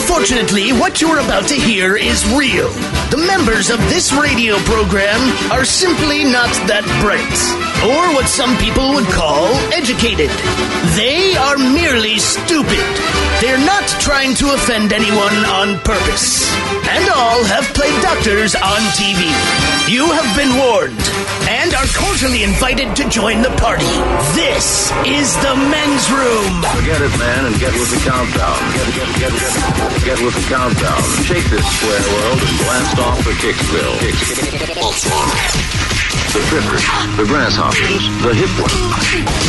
Unfortunately, what you're about to hear is real. The members of this radio program are simply not that bright, or what some people would call educated. They are merely stupid. They're not trying to offend anyone on purpose. And all have played doctors on TV. You have been warned and are cordially invited to join the party. This is the men's room. Forget it, man, and get with the countdown. Get with the countdown. Shake this square world and blast off for Kicksville. The trippers, the grasshoppers, the hip ones,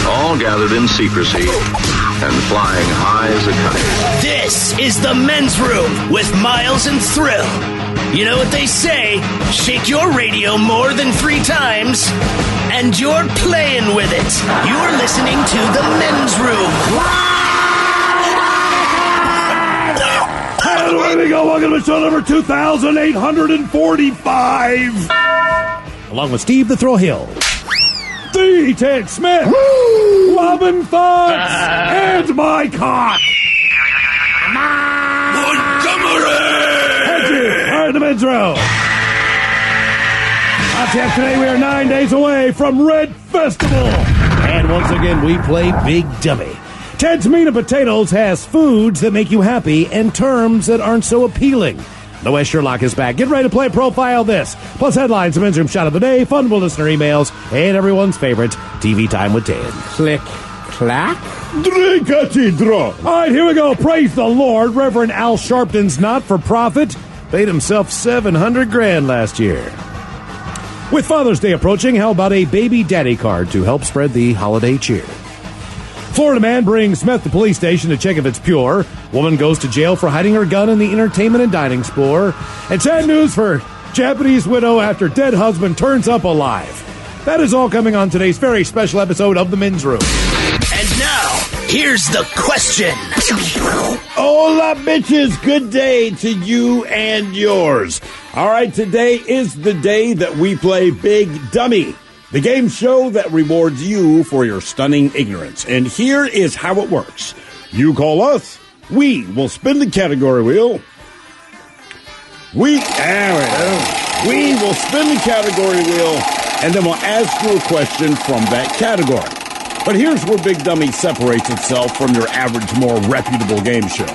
all gathered in secrecy and flying high as a kite. This is the men's room with Miles and Thrill. You know what they say, shake your radio more than 3 times, and you're playing with it. You're listening to the men's room. And away we go. Welcome to show number 2845. Along with Steve the Thrill Hill, the Ted Smith, Robin Fox, and my cock, Montgomery. All right, the men's row. Podcast today, we are 9 days away from Red Festival. And once again, we play Big Dummy. Ted's Meat and Potatoes has foods that make you happy and terms that aren't so appealing. The West Sherlock is back. Get ready to play Profile This. Plus headlines, the men's room shot of the day, fun listener emails, and everyone's favorite TV Time with Ted. Click, clack. Drink-a-ti-draw. All right, here we go. Praise the Lord. Reverend Al Sharpton's not-for-profit paid himself $700,000 last year. With Father's Day approaching, how about a baby daddy card to help spread the holiday cheer? Florida man brings meth to police station to check if it's pure. Woman goes to jail for hiding her gun in the entertainment and dining store. And sad news for Japanese widow after dead husband turns up alive. That is all coming on today's very special episode of The Men's Room. And now, here's the question. Hola, bitches. Good day to you and yours. All right, today is the day that we play Big Dummy, the game show that rewards you for your stunning ignorance. And here is how it works. You call us. We will spin the category wheel. We will spin the category wheel, and then we'll ask you a question from that category. But here's where Big Dummy separates itself from your average, more reputable game show.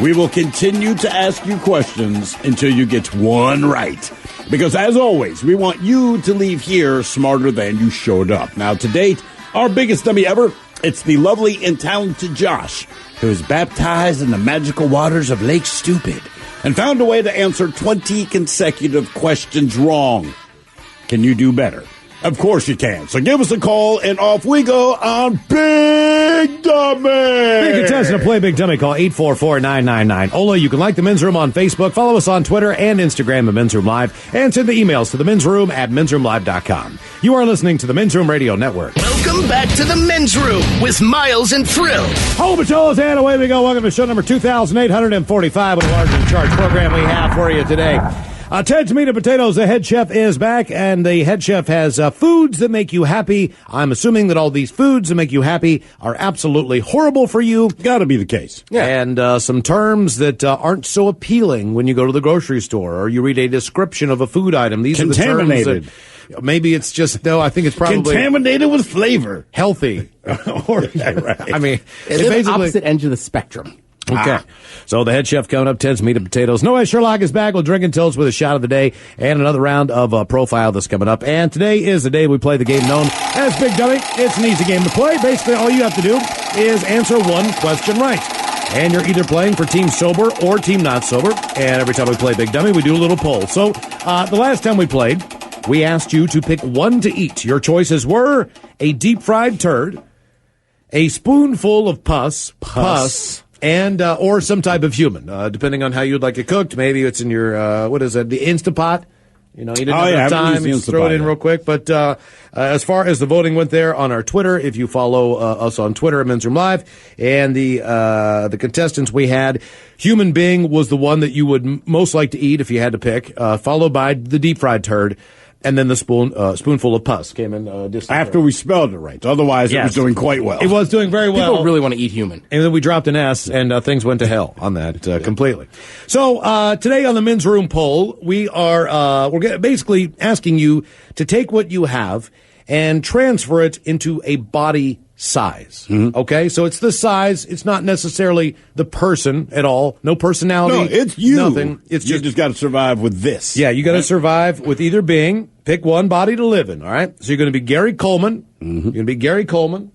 We will continue to ask you questions until you get one right. Because, as always, we want you to leave here smarter than you showed up. Now, to date, our biggest dummy ever, it's the lovely and talented Josh, who is baptized in the magical waters of Lake Stupid and found a way to answer 20 consecutive questions wrong. Can you do better? Of course you can. So give us a call, and off we go on Big Dummy. Big contestant to play Big Dummy. Call 844-999-OLA. You can like The Men's Room on Facebook. Follow us on Twitter and Instagram at Men's Room Live. And send the emails to themensroom@mensroomlive.com. You are listening to the Men's Room Radio Network. Welcome back to the men's room with Miles and Thrill. Hold the fellas, and away we go. Welcome to show number 2845 with a large in charge program we have for you today. Ted's Meat and Potatoes, the head chef is back, and the head chef has foods that make you happy. I'm assuming that all these foods that make you happy are absolutely horrible for you. Gotta be the case. Yeah. And some terms that aren't so appealing when you go to the grocery store or you read a description of a food item. These are the terms that maybe it's just, no, I think it's probably contaminated with flavor. Healthy. Right. I mean, it's basically opposite ends of the spectrum. Okay. So the head chef coming up, Ted's Meat and Potatoes. No way Sherlock is back with Drinking Tilts with a shot of the day and another round of Profile that's coming up. And today is the day we play the game known as Big Dummy. It's an easy game to play. Basically, all you have to do is answer one question right. And you're either playing for Team Sober or Team Not Sober. And every time we play Big Dummy, we do a little poll. So the last time we played, we asked you to pick one to eat. Your choices were a deep-fried turd, a spoonful of pus, and or some type of human, depending on how you'd like it cooked. Maybe it's in your what is it, the Instapot? You know, you didn't have enough time. You throw it in real quick. But as far as the voting went there on our Twitter, if you follow us on Twitter at Men's Room Live, and the contestants we had, human being was the one that you would most like to eat if you had to pick, followed by the deep fried turd. And then the spoonful of pus came in distant. After we spelled it right. Otherwise, it was doing quite well. It was doing very well. People really want to eat human. And then we dropped an S, and things went to hell on that completely. So today on the men's room poll, we're basically asking you to take what you have and transfer it into a body size. Mm-hmm. Okay, so it's the size. It's not necessarily the person at all. No personality. No, it's you. Nothing. It's you just got to survive with this. Yeah, you got to survive with either being. Pick one body to live in. All right. So you're going to be Gary Coleman. Mm-hmm. You're going to be Gary Coleman,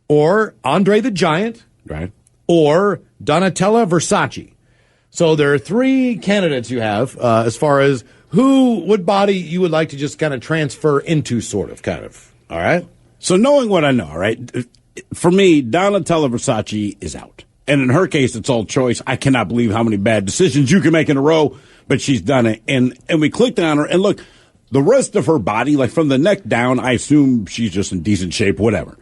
or Andre the Giant, right, or Donatella Versace. So there are three candidates you have as far as what body you would like to just kind of transfer into, kind of. All right. So knowing what I know, all right, for me, Donatella Versace is out. And in her case, it's all choice. I cannot believe how many bad decisions you can make in a row, but she's done it. And we clicked on her, and look, the rest of her body, like from the neck down, I assume she's just in decent shape, whatever.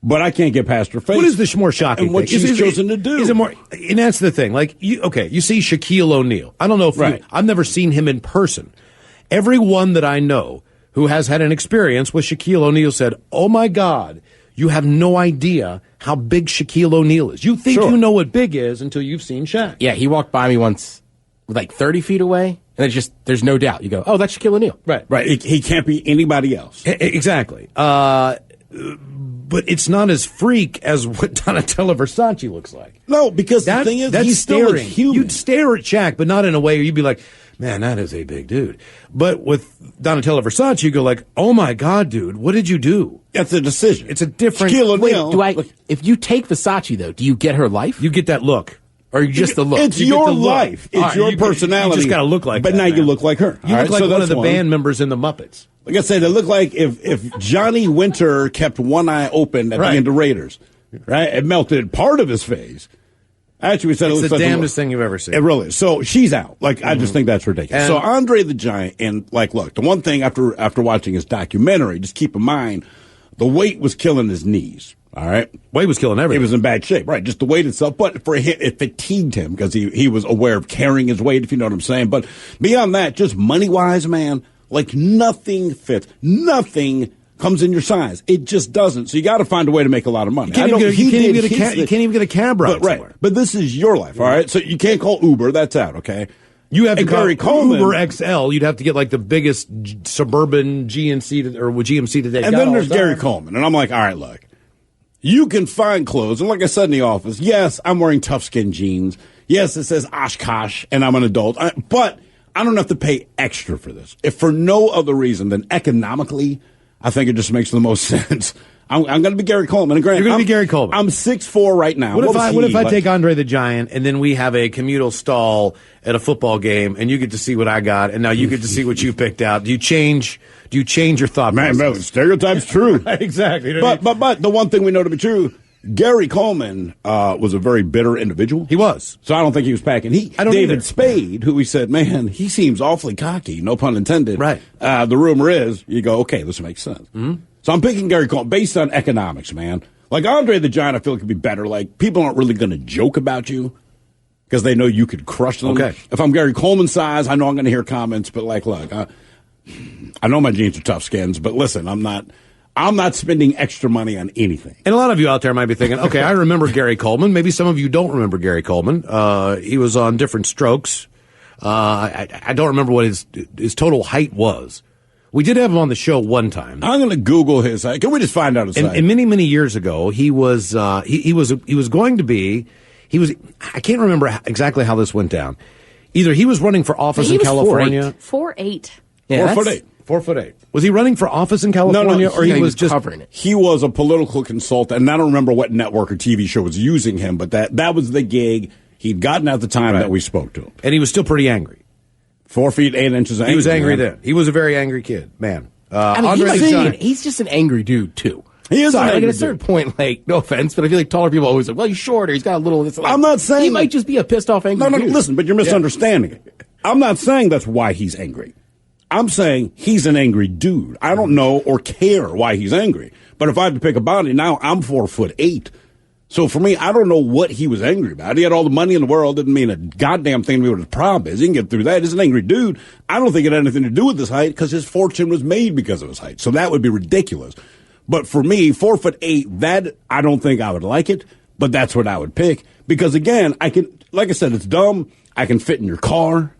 But I can't get past her face. What is the more shocking and what thing? she's chosen to do? Is it more? And that's the thing. Like, you see Shaquille O'Neal. I don't know if I've never seen him in person. Everyone that I know who has had an experience with Shaquille O'Neal said, "Oh my God, you have no idea how big Shaquille O'Neal is. You think you know what big is until you've seen Shaq." Yeah, he walked by me once, like 30 feet away, and it's just there's no doubt. You go, "Oh, that's Shaquille O'Neal." Right. He can't be anybody else. Exactly. But it's not as freak as what Donatella Versace looks like. No, because the thing is, he's still a human. You'd stare at Shaq, but not in a way where you'd be like, "Man, that is a big dude." But with Donatella Versace, you go like, "Oh my God, dude, what did you do?" That's a decision. It's a different. Wait, if you take Versace though, do you get her life? You get that look, or just the look? It's your life. It's your personality. You just got to look like. But now you look like her. You look like one of the band members in the Muppets. Like I said, it looked like if Johnny Winter kept one eye open at the end of Raiders, right? It melted part of his face. Actually, we said it's the damnedest thing you've ever seen. It really is. So she's out. Like, I just think that's ridiculous. So Andre the Giant, and like, look, the one thing after watching his documentary, just keep in mind, the weight was killing his knees. All right, weight was killing everything. He was in bad shape, right? Just the weight itself, but for him, it fatigued him because he was aware of carrying his weight, if you know what I'm saying. But beyond that, just money wise, man, like nothing fits. Nothing comes in your size. It just doesn't. So you got to find a way to make a lot of money. You can't even get a cab ride somewhere. But this is your life, all right? So you can't call Uber. That's out, okay? You have to call Gary Coleman, Uber XL. You'd have to get like the biggest suburban GMC today. And then there's Gary Coleman. And I'm like, all right, look. You can find clothes. And like I said in the office, yes, I'm wearing tough skin jeans. Yes, it says Oshkosh, and I'm an adult. But I don't have to pay extra for this. If for no other reason than economically, I think it just makes the most sense. I'm going to be Gary Coleman. And You're going to be Gary Coleman. I'm 6'4" right now. What if I take Andre the Giant and then we have a communal stall at a football game and you get to see what I got and now you get to see what you picked out? Do you change your thought process? Man, stereotype's true. Right, exactly. But the one thing we know to be true, Gary Coleman was a very bitter individual. He was. So I don't think he was packing heat. David Spade, who we said, man, he seems awfully cocky, no pun intended. Right. The rumor is, you go, okay, this makes sense. Mm-hmm. So I'm picking Gary Coleman based on economics, man. Like Andre the Giant, I feel it could be better. Like, people aren't really going to joke about you because they know you could crush them. Okay. If I'm Gary Coleman's size, I know I'm going to hear comments, but like, look, I know my jeans are tough skins, but listen, I'm not spending extra money on anything. And a lot of you out there might be thinking, okay, I remember Gary Coleman. Maybe some of you don't remember Gary Coleman. He was on Different Strokes. I don't remember what his total height was. We did have him on the show one time. I'm going to Google his height. Can we just find out his height? And many years ago, he was going to be. I can't remember exactly how this went down. Either he was running for office in California. 4'8". Yeah, 4'8". Was he running for office in California, or he was just covering it? He was a political consultant, and I don't remember what network or TV show was using him, but that was the gig he'd gotten at the time that we spoke to him. And he was still pretty angry. 4 feet 8 inches. He was angry then. He was a very angry kid, man. He's just an angry dude too. He is. Sorry, like at a certain point, like, no offense, but I feel like taller people always like, well, he's shorter, he's got a little. Like, I'm not saying he might just be a pissed off angry. No, dude. listen, but you're misunderstanding it. I'm not saying that's why he's angry. I'm saying he's an angry dude. I don't know or care why he's angry. But if I had to pick a body now, I'm 4'8". So for me, I don't know what he was angry about. He had all the money in the world. Didn't mean a goddamn thing to me what his problem is. He can get through that. He's an angry dude. I don't think it had anything to do with his height because his fortune was made because of his height. So that would be ridiculous. But for me, 4'8", that I don't think I would like it, but that's what I would pick. Because again, I can, like I said, it's dumb. I can fit in your car.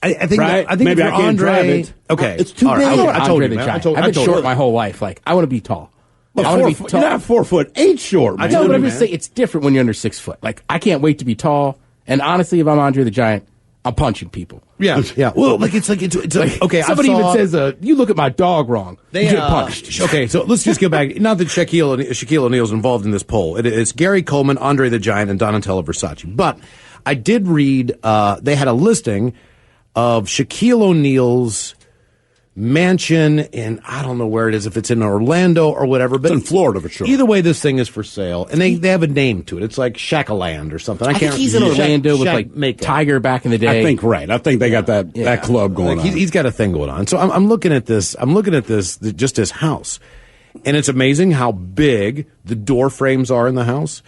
I think right? I think maybe if I you're can't Andre, drive it. Okay, It's too all big. right, I told Andre you, the man. Giant. I I've been told short you. my whole life. Like, I want to be tall. But I want to be tall. you're not 4'8" short, man. No, but I'm man. just saying it's different when you're under 6 foot. Like, I can't wait to be tall. And honestly, if I'm Andre the Giant, I'm punching people. Yeah, yeah. Well, it's like okay. Somebody I saw, even says, "You look at my dog wrong." You get punched. Okay, so let's just go back. Not that Shaquille O'Neal's involved in this poll. It's Gary Coleman, Andre the Giant, and Donatella Versace. But I did read they had a listing of Shaquille O'Neal's mansion in, I don't know where it is, if it's in Orlando or whatever. But It's in Florida, for sure. Either way, this thing is for sale, and they have a name to it. It's like Shaq-a-Land or something. I think he's in Orlando with like Shaq-Mako. Tiger back in the day. I think right. I think they got that club going Like, on. he's got a thing going on. So I'm looking at this. I'm looking at this, just his house, and it's amazing how big the door frames are in the house.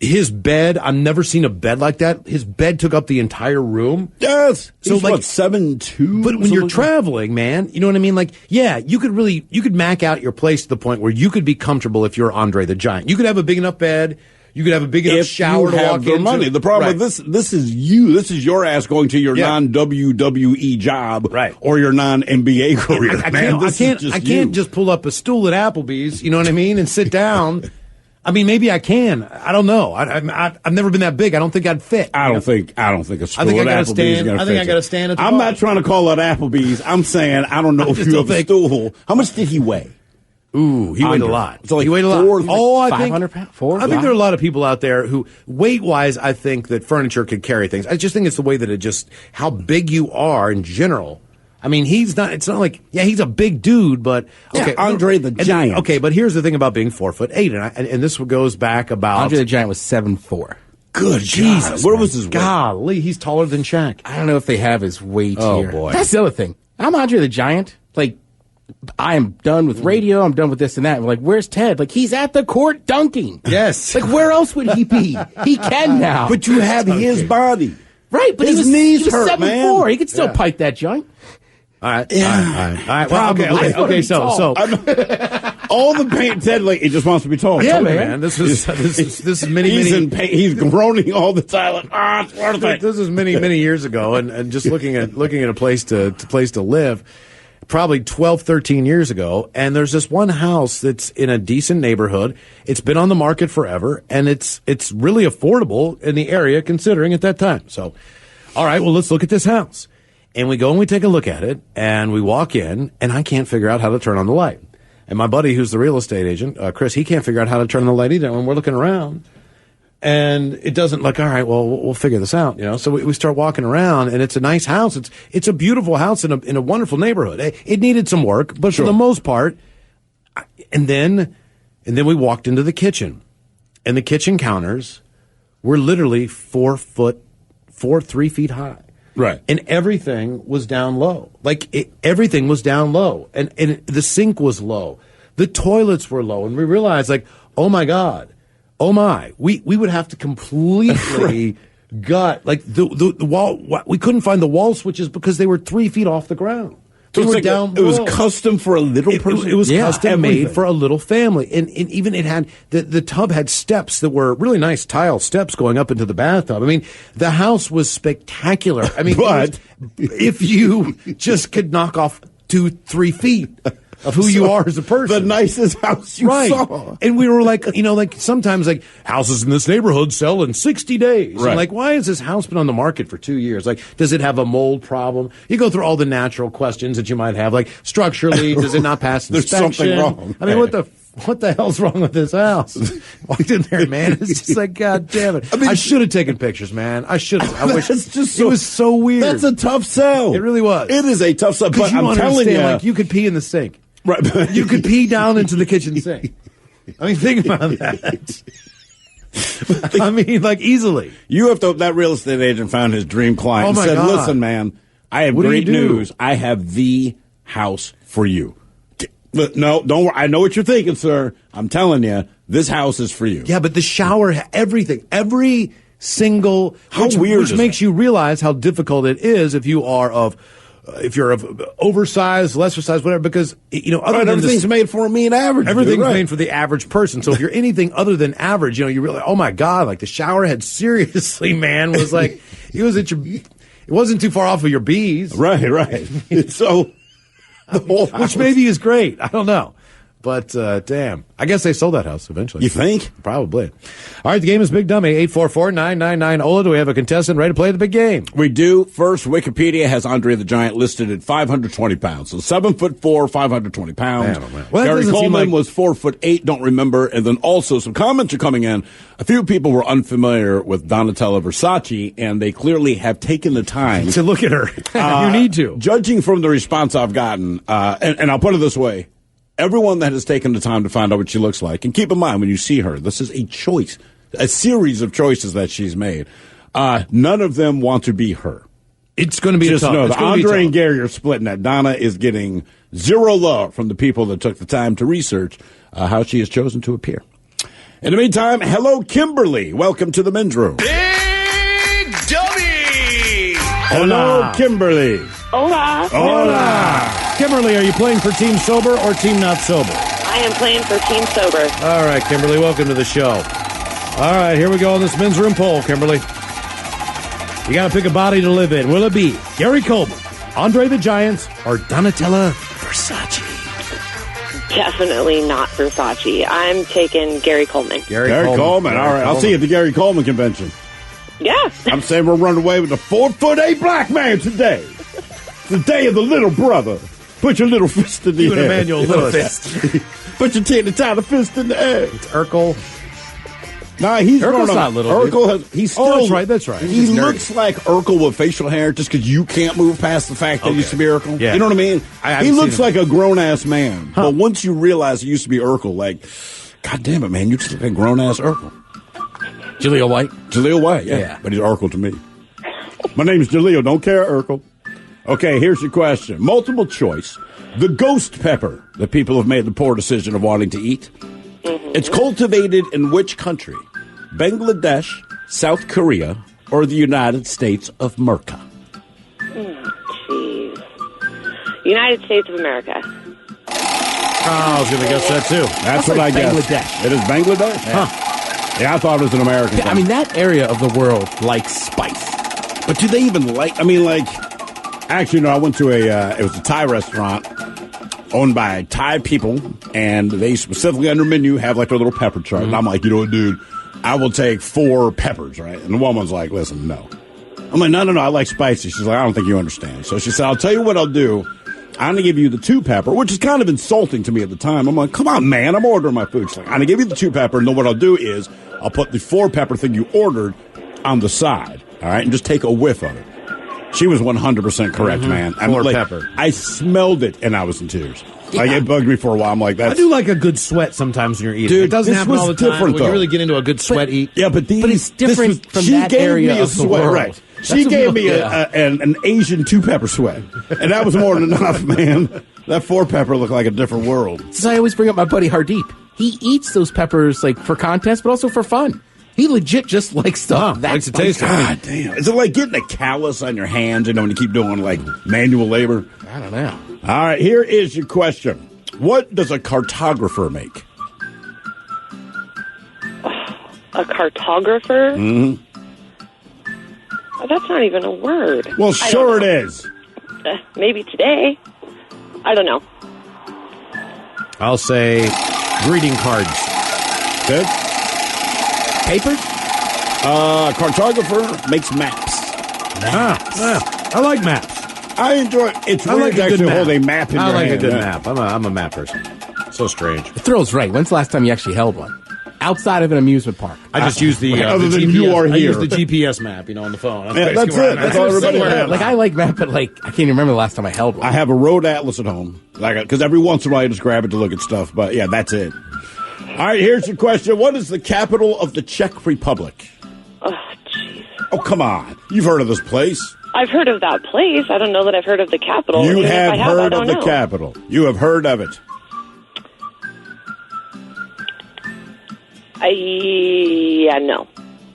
His bed, I've never seen a bed like that. His bed took up the entire room. Yes. So, He's like, what, 7'2"? But when you're traveling, man, you know what I mean? Like, yeah, you could mac out your place to the point where you could be comfortable if you're Andre the Giant. You could have a big enough bed. You could have a big enough if shower you to have walk their into. money. The problem with this is you. This is your ass going to your Yeah. non-WWE job, Right. or your non-NBA career. I man. This is can't you. just pull up a stool at Applebee's, you know what I mean, and sit down. I mean, maybe I can. I don't know. I've never been that big. I don't think I'd fit. I don't think a stool I think I at gotta Applebee's stand- is gonna I think fit I gotta you. stand at the I'm bar. not trying to call it Applebee's. I'm saying I don't know if just you don't have a think- stool. How much did he weigh? Ooh, he weighed a Andre. lot. It's like He weighed a lot. 400 I think 500 pounds? 4? I think there are a lot of people out there who, weight-wise, I think that furniture could carry things. I just think it's the way that how big you are in general. I mean, it's not like, he's a big dude, but okay. Yeah, Andre the Giant. Okay, but here's the thing about being 4'8", and this goes back about Andre the Giant was 7'4". Good Jesus. God. What man. was his weight? Golly, he's taller than Shaq. I don't know if they have his weight Oh, here. boy. That's the other thing. I'm Andre the Giant. Like, I am done with radio. I'm done with this and that. I'm like, where's Ted? Like, he's at the court dunking. Yes. Like, where else would he be? He can now. But you have his body. right, but his he knees was hurt, 7'4". man. He could still pipe that joint. All right. Yeah. All right. Well, okay. Probably. Okay. So All the pain, Ted, like, he just wants to be told. yeah, man. man. This is many He's many. in pain. He's groaning all the time. Like, it's worth it. This is many years ago, and just looking at a place to live, probably 12, 13 years ago. And there's this one house that's in a decent neighborhood. It's been on the market forever, and it's really affordable in the area considering at that time. So, all right, well, let's look at this house. And we go and we take a look at it, and we walk in, and I can't figure out how to turn on the light. And my buddy, who's the real estate agent, Chris, he can't figure out how to turn on the light either. When we're looking around, and it doesn't look, all right, well, we'll figure this out, you know. So we start walking around, and it's a nice house. It's a beautiful house in a wonderful neighborhood. It needed some work, but for the most part, and then we walked into the kitchen, and the kitchen counters were literally 3 feet high. Right. And everything was down low. Everything was down low. And the sink was low. The toilets were low. And we realized, like, oh my God. Oh my. We would have to completely gut, like, the wall. We couldn't find the wall switches because they were 3 feet off the ground. So They it's were like down it was low. custom for a little person. It was custom made everything. for a little family. And even it had, the tub had steps that were really nice tile steps going up into the bathtub. I mean, the house was spectacular. I mean, But- if you just could knock off 2-3 feet of who you are as a person. The nicest house you Right. saw. And we were like, like sometimes like houses in this neighborhood sell in 60 days. Right. And like, why has this house been on the market for 2 years? Like, does it have a mold problem? You go through all the natural questions that you might have, like structurally, does it not pass There's inspection? something wrong. I mean, what the hell's wrong with this house? Walked in there, man. It's just like, God damn it. I should have taken pictures, man. I should have. I wish. That's just it was so weird. That's a tough sell. It really was. It is a tough sell. But you I'm don't telling you, understand, like, you could pee in the sink. right? You could pee down into the kitchen sink. I mean, think about that. I mean, like, easily. You have to. That real estate agent found his dream client Oh, and my said, God. "Listen, man, I have What do you great do? news. I have the house for you." But no, don't worry. I know what you're thinking, sir. I'm telling you, this house is for you. Yeah, but the shower, everything, every single, How which, weird which is makes that? you realize how difficult it is if you're of oversized, lesser size, whatever, because, other than everything's made for a mean average. everything's Right. made for the average person. So if you're anything other than average, you realize, oh my God, like the shower head seriously, man, was like, it wasn't too far off of your B's. Right. So, the whole Which house- maybe is great. I don't know. But, damn. I guess they sold that house eventually. You think? Probably. All right, the game is Big Dummy, 844-999-OLA. Do we have a contestant ready to play the big game? We do. First, Wikipedia has Andre the Giant listed at 520 pounds. So 7'4", 520 pounds. Man, oh, man. Well, that Gary doesn't seem Coleman like- was 4'8", don't remember. And then also some comments are coming in. A few people were unfamiliar with Donatella Versace, and they clearly have taken the time To look at her. You need to. Judging from the response I've gotten, and I'll put it this way. Everyone that has taken the time to find out what she looks like, and keep in mind when you see her, this is a choice, a series of choices that she's made. None of them want to be her. It's going to be Just tough. know It's that gonna be Andre tough. and Gary are splitting that. Donna is getting zero love from the people that took the time to research how she has chosen to appear. In the meantime, hello, Kimberly. Welcome to the men's room. Big Dummy! Hello, Kimberly. Hola. Hola. Kimberly, are you playing for Team Sober or Team Not Sober? I am playing for Team Sober. All right, Kimberly, welcome to the show. All right, here we go on this men's room poll, Kimberly. You got to pick a body to live in. Will it be Gary Coleman, Andre the Giant, or Donatella Versace? Definitely not Versace. I'm taking Gary Coleman. Gary Coleman. All right. I'll see you at the Gary Coleman convention. Yeah. I'm saying we're running away with a 4'8" black man today. It's the day of the little brother. Put your little fist in the You and air. Emmanuel Lewis. Put your teeny tiny fist in the air. Urkel. Nah, he's Urkel's grown up. not little, Urkel has. He's still. Oh, that's right. He looks like Urkel with facial hair, just because you can't move past the fact that he used to be Urkel. Yeah. You know what I mean? I haven't He looks seen him. like a grown ass man, but once you realize he used to be Urkel, like, God damn it, man, you just look like a grown ass Urkel. Jaleel White. Jaleel White, yeah, but he's Urkel to me. My name's Jaleel. Don't care, Urkel. Okay, here's your question. Multiple choice. The ghost pepper that people have made the poor decision of wanting to eat. It's cultivated in which country? Bangladesh, South Korea, or the United States of America? Jeez. United States of America. Oh, I was going to guess that, too. That's what like I guess. Bangladesh. It is Bangladesh? Huh. Yeah, I thought it was an American I thing. mean, that area of the world likes spice. But do they even like, actually, no, I went to it was a Thai restaurant owned by Thai people, and they specifically on their menu have like their little pepper chart. And I'm like, dude, I will take 4 peppers, right? And the woman's like, listen, no. I'm like, no, I like spicy. She's like, I don't think you understand. So she said, I'll tell you what I'll do. I'm going to give you the 2 pepper, which is kind of insulting to me at the time. I'm like, come on, man, I'm ordering my food. She's like, I'm going to give you the 2 pepper, and then what I'll do is I'll put the 4 pepper thing you ordered on the side, all right, and just take a whiff of it. She was 100% correct, man. I'm 4 like, pepper. I smelled it, and I was in tears. Like, it bugged me for a while. I'm like, I that's... do like a good sweat sometimes when you're eating. Dude, it doesn't this happen was all the time. different, When you though. really get into a good sweat eat. Yeah, but it's different from she that gave area me a of the sweat, world. right? That's She a gave real- me yeah. an Asian 2 pepper sweat, and that was more than enough, man. That 4 pepper looked like a different world. So I always bring up my buddy Hardeep. He eats those peppers like for contest, but also for fun. He legit just likes stuff. That likes to taste it. God damn! Is it like getting a callus on your hands? When you keep doing like manual labor. I don't know. All right, here is your question: what does a cartographer make? A cartographer? Mm-hmm. Oh, that's not even a word. Well, I don't sure it know. is. Maybe today. I don't know. I'll say greeting cards. Good. Papers? Cartographer makes maps. I like maps. I enjoy it. It's I weird like to a good actually map. hold a map in I your like hand. a good Yeah. map. I'm a map person. So strange. The thrill's right. When's the last time you actually held one? Outside of an amusement park. I just use the Other the than GPS. you are I use here. the GPS map, on the phone. Yeah, basically that's where it. I'm at. That's all everybody Somewhere has. I'm Like, at. I like map, but like, I can't even remember the last time I held one. I have a road atlas at home, because every once in a while I just grab it to look at stuff. But yeah, that's it. All right, here's your question: what is the capital of the Czech Republic? Oh, jeez. Oh, come on! You've heard of this place? I've heard of that place. I don't know that I've heard of the capital. You Even if have I I heard don't of the know. capital. You have heard of it. Yeah, no.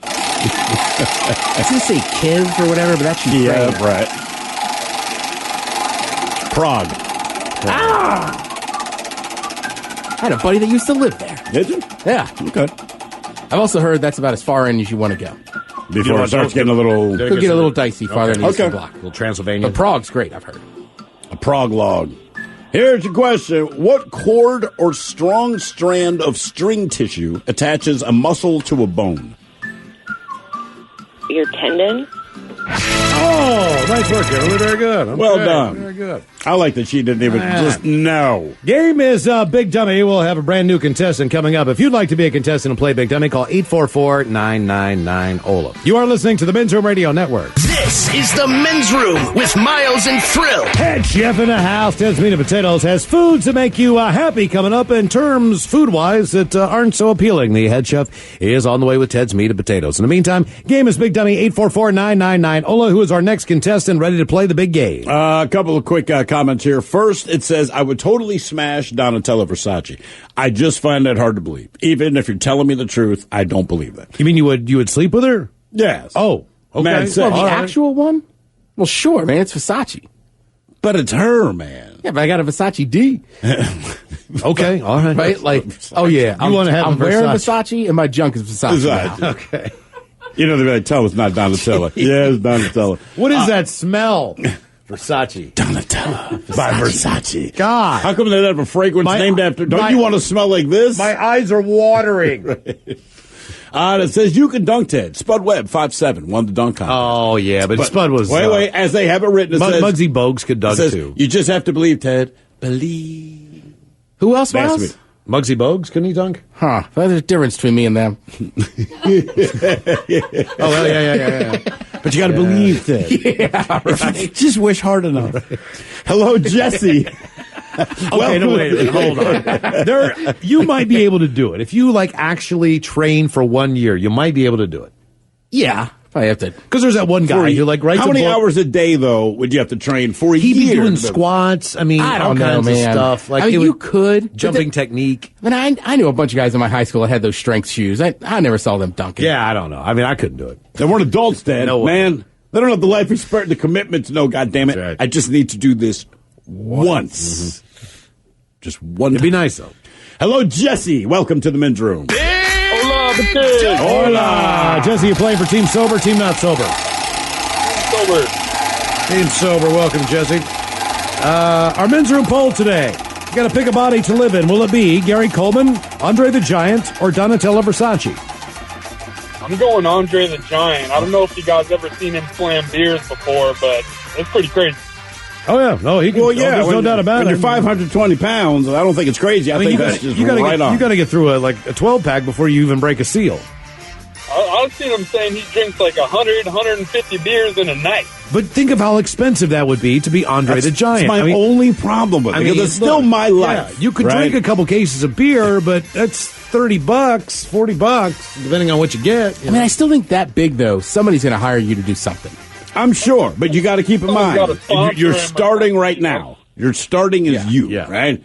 I was going to say KISW or whatever, but that's Ukraine. Yeah, right. Prague. I had a buddy that used to live there. Did you? Yeah. Okay. I've also heard that's about as far in as you want to go. Before it starts getting a little... Could get a little dicey farther than the eastern Okay. block. A little Transylvania. But Prague's great, I've heard. A Prague log. Here's your question. What cord or strong strand of string tissue attaches a muscle to a bone? Your tendon? Oh, nice work, Kimberly. Very good. Okay, Well done. Very good. I like that she didn't even just know. Game is Big Dummy. We'll have a brand new contestant coming up. If you'd like to be a contestant and play Big Dummy, call 844-999-OLA. You are listening to the Men's Room Radio Network. This is the Men's Room with Miles and Thrill. Head chef in the house, Ted's Meat and Potatoes, has foods to make you happy coming up in terms food-wise that aren't so appealing. The head chef is on the way with Ted's Meat and Potatoes. In the meantime, game is Big Dummy, 844-999-OLA. Who is our next contestant ready to play the big game? A couple of quick comments here. First, it says, I would totally smash Donatella Versace. I just find that hard to believe. Even if you're telling me the truth, I don't believe that. You mean you would sleep with her? Yes. Oh, okay. Mad sex. Well, the All right. actual one? Well, sure, man. It's Versace. But it's her, man. Yeah, but I got a Versace D. Okay, all right. Right? Like, oh, yeah. You wanna have I'm a wearing Versace. Versace, and my junk is Versace. now. Okay. You know, they're like, tell it's not Donatella. Yeah, it's Donatella. What is that smell? Versace. Donatella by Versace. God. How come they have a fragrance My- named after? Don't my- you want to smell like this? My eyes are watering. It says you can dunk Ted. Spud Webb, 5'7", won the dunk contest. Oh, yeah, but Spud was... Wait, as they have it written, it says... Muggsy Bogues could it dunk, says, too. you just have to believe, Ted. Believe. Who else, That's Miles? me. Muggsy Bogues, couldn't he dunk? Huh. There's a difference between me and them. Oh, well, yeah. But you got to believe, Ted. Yeah, right. Just wish hard enough. Hello, Jesse. Okay, no, wait, hold on. You might be able to do it. If you, actually train for 1 year, you might be able to do it. Yeah. Probably have to. Because there's that one guy who, writes How many a book. hours a day, though, would you have to train for a He'd year? be doing squats. I mean, I all don't know, kinds man. of stuff. I mean, you could. Jumping technique. But I knew a bunch of guys in my high school that had those strength shoes. I never saw them dunking. Yeah, I don't know. I mean, I couldn't do it. They weren't adults, Dad. No way. Man, they don't have the life experience, the commitment to know, goddammit, Right. I just need to do this once. Just one It'd be time. nice, though. Hello, Jesse. Welcome to the men's room. Hola, bitches. Hola. Jesse, you playing for Team Sober, Team Not Sober? Sober. Team Sober. Welcome, Jesse. Our men's room poll today. You got to pick a body to live in. Will it be Gary Coleman, Andre the Giant, or Donatella Versace? I'm going Andre the Giant. I don't know if you guys ever seen him slam beers before, but it's pretty crazy. Oh, yeah. No, he can. Well, yeah, there's no doubt about when it. you're 520 pounds, I don't think it's crazy. I I mean, think that's just you gotta right get, on. You got to get through a 12-pack before you even break a seal. I've seen him saying he drinks like 100, 150 beers in a night. But think of how expensive that would be to be Andre the Giant. That's my only problem with it. Because it's still look, my life. yeah, you could right? drink a couple cases of beer, but that's $30, $40, depending on what you get. I mean, I still think that big, though, somebody's going to hire you to do something. I'm sure, but you got to keep in Someone's mind, gotta sponsor you're him. starting right now. You're starting as you, Yeah. right?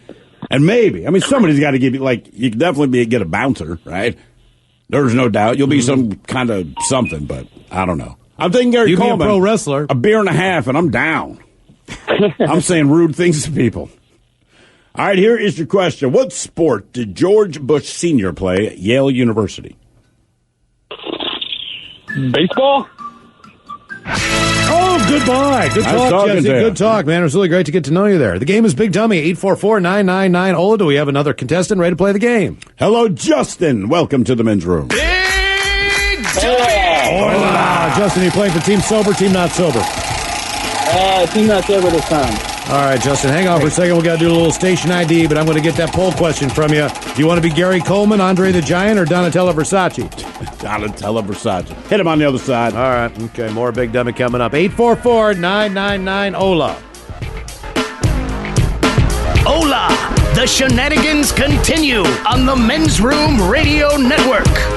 And maybe, somebody's got to give you, you can definitely get a bouncer, right? There's no doubt. You'll be some kind of something, but I don't know. I'm thinking Gary You be a Coleman. pro wrestler. A beer and a half, and I'm down. I'm saying rude things to people. All right, here is your question. What sport did George Bush Sr. play at Yale University? Baseball? Oh, goodbye. Good I was talk, talking Jesse. to you. Good talk, man. It was really great to get to know you there. The game is Big Dummy, 844-999-OLA. Do we have another contestant ready to play the game? Hello, Justin. Welcome to the men's room. Big Dummy. Hola. Justin, you playing for Team Sober, Team Not Sober? Team Not Sober this time. All right, Justin, hang on for a second. We got to do a little station ID, but I'm going to get that poll question from you. Do you want to be Gary Coleman, Andre the Giant, or Donatella Versace? Donatella Versace. Hit him on the other side. All right, okay, more Big Dummy coming up. 844-999-OLA. Hola. The shenanigans continue on the Men's Room Radio Network.